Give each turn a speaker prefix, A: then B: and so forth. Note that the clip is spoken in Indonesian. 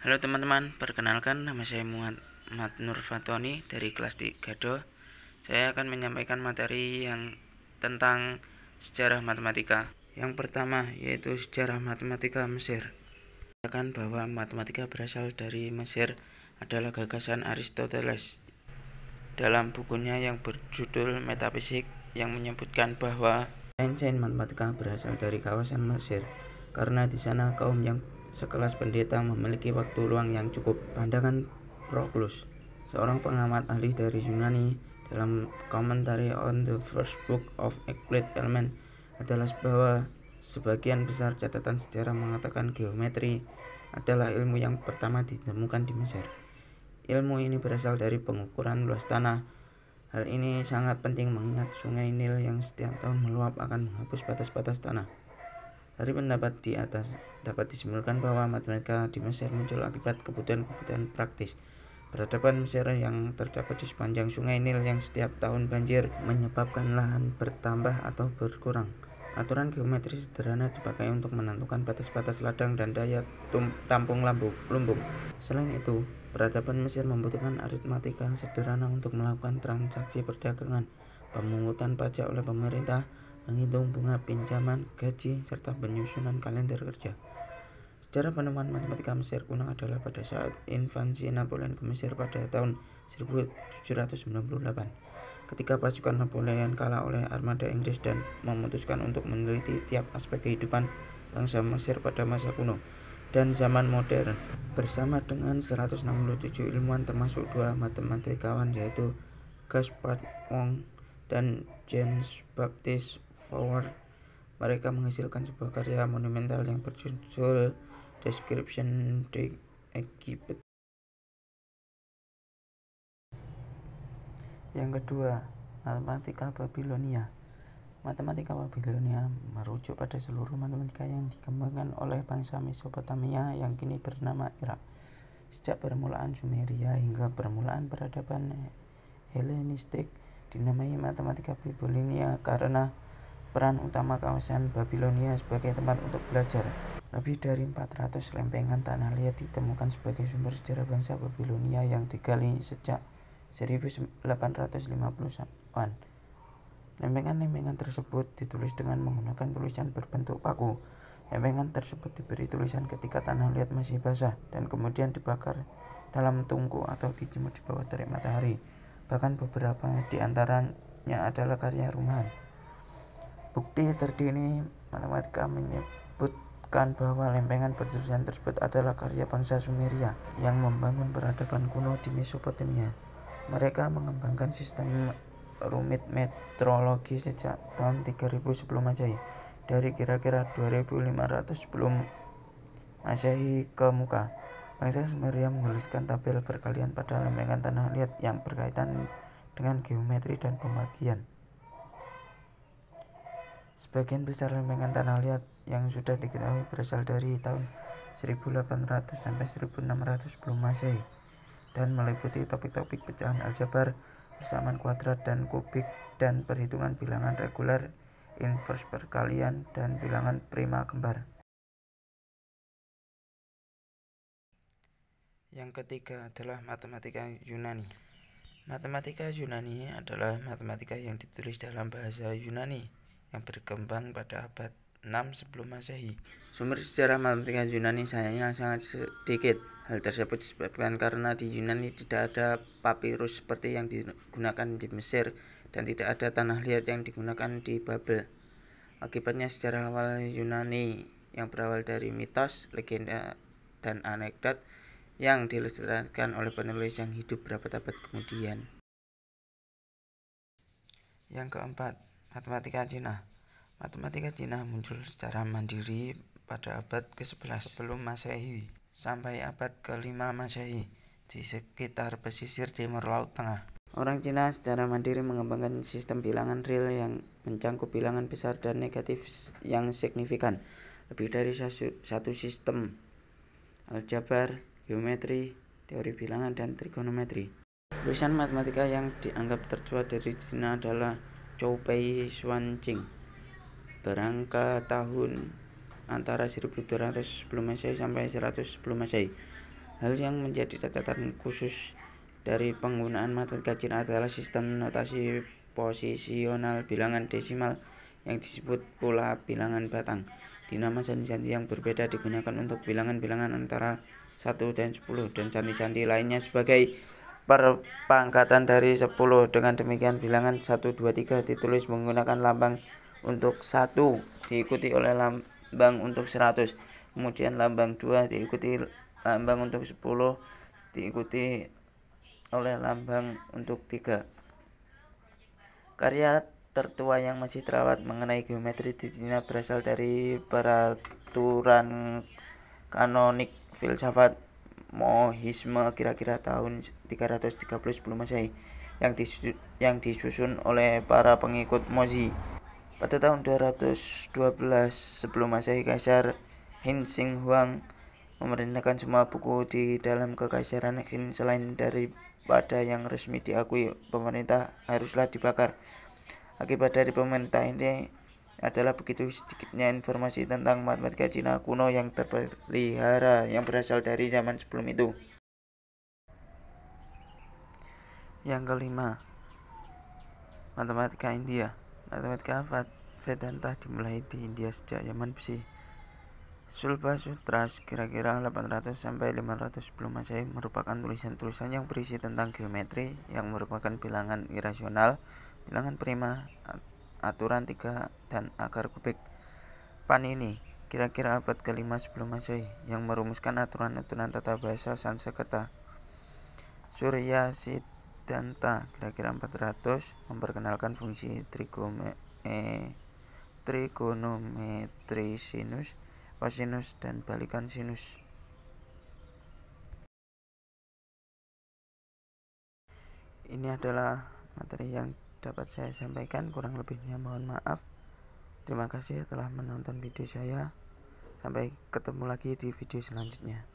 A: Halo teman-teman, perkenalkan nama saya Muhammad Nur Fatoni dari kelas 3 Do. Saya akan menyampaikan materi yang tentang sejarah matematika. Yang pertama yaitu sejarah matematika Mesir. Katakan bahwa matematika berasal dari Mesir adalah gagasan Aristoteles. Dalam bukunya yang berjudul Metafisik yang menyebutkan bahwa sains matematika berasal dari kawasan Mesir karena di sana kaum yang sekelas pendeta memiliki waktu luang yang cukup. Pandangan Proclus, seorang pengamat ahli dari Yunani, dalam Commentary on the First Book of Euclid Elements adalah bahwa sebagian besar catatan sejarah mengatakan geometri adalah ilmu yang pertama ditemukan di Mesir. Ilmu ini berasal dari pengukuran luas tanah. Hal ini sangat penting mengingat sungai Nil yang setiap tahun meluap akan menghapus batas-batas tanah. Dari pendapat di atas, dapat disimpulkan bahwa matematika di Mesir muncul akibat kebutuhan-kebutuhan praktis. Peradaban Mesir yang terdapat di sepanjang sungai Nil yang setiap tahun banjir menyebabkan lahan bertambah atau berkurang. Aturan geometri sederhana dipakai untuk menentukan batas-batas ladang dan daya tampung lumbung. Selain itu, peradaban Mesir membutuhkan aritmatika sederhana untuk melakukan transaksi perdagangan, pemungutan pajak oleh pemerintah, menghitung bunga pinjaman, gaji, serta penyusunan kalender kerja. Sejarah penemuan matematika Mesir kuno adalah pada saat invasi Napoleon ke Mesir pada tahun 1798. Ketika pasukan Napoleon kalah oleh armada Inggris dan memutuskan untuk meneliti tiap aspek kehidupan bangsa Mesir pada masa kuno dan zaman modern, bersama dengan 167 ilmuwan termasuk dua matematikawan yaitu Gaspard Wong dan Jean Baptiste Fourier, mereka menghasilkan sebuah karya monumental yang berjudul Description d'Egypte. Yang kedua, matematika Babilonia. Matematika Babilonia merujuk pada seluruh matematika yang dikembangkan oleh bangsa Mesopotamia yang kini bernama Irak. Sejak permulaan Sumeria hingga permulaan peradaban Helenistik dinamai matematika Babilonia karena peran utama kawasan Babilonia sebagai tempat untuk belajar. Lebih dari 400 lempengan tanah liat ditemukan sebagai sumber sejarah bangsa Babilonia yang digali sejak 1850-an. Lempengan-lempengan tersebut ditulis dengan menggunakan tulisan berbentuk paku. Lempengan tersebut diberi tulisan ketika tanah liat masih basah dan kemudian dibakar dalam tungku atau dijemur di bawah terik matahari. Bahkan beberapa di antaranya adalah karya rumahan. Bukti terdini matematika menyebutkan bahwa lempengan bertulisan tersebut adalah karya bangsa Sumeria yang membangun peradaban kuno di Mesopotamia. Mereka mengembangkan sistem rumit metrologi sejak tahun 3000 sebelum Masehi. Dari kira-kira 2500 sebelum Masehi ke muka, bangsa Sumeria menuliskan tabel perkalian pada lempengan tanah liat yang berkaitan dengan geometri dan pembagian. Sebagian besar lempengan tanah liat yang sudah diketahui berasal dari tahun 1800 sampai 1600 sebelum Masehi dan meliputi topik-topik pecahan aljabar, persamaan kuadrat dan kubik, dan perhitungan bilangan reguler, invers perkalian, dan bilangan prima kembar. Yang ketiga adalah matematika Yunani. Matematika Yunani adalah matematika yang ditulis dalam bahasa Yunani yang berkembang pada abad 6 sebelum Masehi. Sumber sejarah matematika Yunani sayangnya sangat sedikit. Hal tersebut disebabkan karena di Yunani tidak ada papirus seperti yang digunakan di Mesir dan tidak ada tanah liat yang digunakan di Babel. Akibatnya sejarah awal Yunani yang berawal dari mitos, legenda, dan anekdot yang dilestarikan oleh penulis yang hidup berabad-abad kemudian. Yang keempat, matematika Cina. Matematika Cina muncul secara mandiri pada abad ke-11 sebelum Masehi sampai abad ke-5 Masehi di sekitar pesisir timur Laut Tengah. Orang Cina secara mandiri mengembangkan sistem bilangan real yang mencangkup bilangan besar dan negatif yang signifikan, lebih dari satu sistem aljabar, geometri, teori bilangan, dan trigonometri. Tulisan matematika yang dianggap tertua dari Cina adalah Chou Pei Xuanqing berangka tahun antara 1200 sebelum Masehi sampai 100 sebelum Masehi. Hal yang menjadi catatan khusus dari penggunaan matematika Cina adalah sistem notasi posisional bilangan desimal yang disebut pula bilangan batang. Dinama sandi-sandi yang berbeda digunakan untuk bilangan-bilangan antara 1 dan 10 dan sandi-sandi lainnya sebagai perpangkatan dari 10. Dengan demikian bilangan 1, 2, 3 ditulis menggunakan lambang untuk 1 diikuti oleh lambang untuk 100, kemudian lambang 2 diikuti lambang untuk 10, diikuti oleh lambang untuk 3. Karya tertua yang masih terawat mengenai geometri di Cina berasal dari peraturan kanonik filsafat Mohisme kira-kira tahun 330 sebelum Masehi yang disusun oleh para pengikut Mozi. Pada tahun 212 sebelum Masehi, Kaisar Qin Shi Huang memerintahkan semua buku di dalam kekaisaran Qin selain daripada yang resmi diakui pemerintah haruslah dibakar. Akibat dari pemerintah ini adalah begitu sedikitnya informasi tentang matematika Cina kuno yang terpelihara yang berasal dari zaman sebelum itu. Yang kelima, matematika India. Matematika Vedanta dimulai di India sejak zaman besi. Sulba Sutras kira-kira 800 sampai 500 sebelum Masehi merupakan tulisan-tulisan yang berisi tentang geometri yang merupakan bilangan irasional, bilangan prima, aturan 3 dan akar kubik. Panini kira-kira abad ke-5 sebelum Masehi yang merumuskan aturan-aturan tata bahasa Sanskerta. Surya Siddhanta kira-kira 400 memperkenalkan fungsi trigonometri sinus, kosinus, dan balikan sinus. Ini adalah materi yang dapat saya sampaikan, kurang lebihnya mohon maaf. Terima kasih telah menonton video saya. Sampai ketemu lagi di video selanjutnya.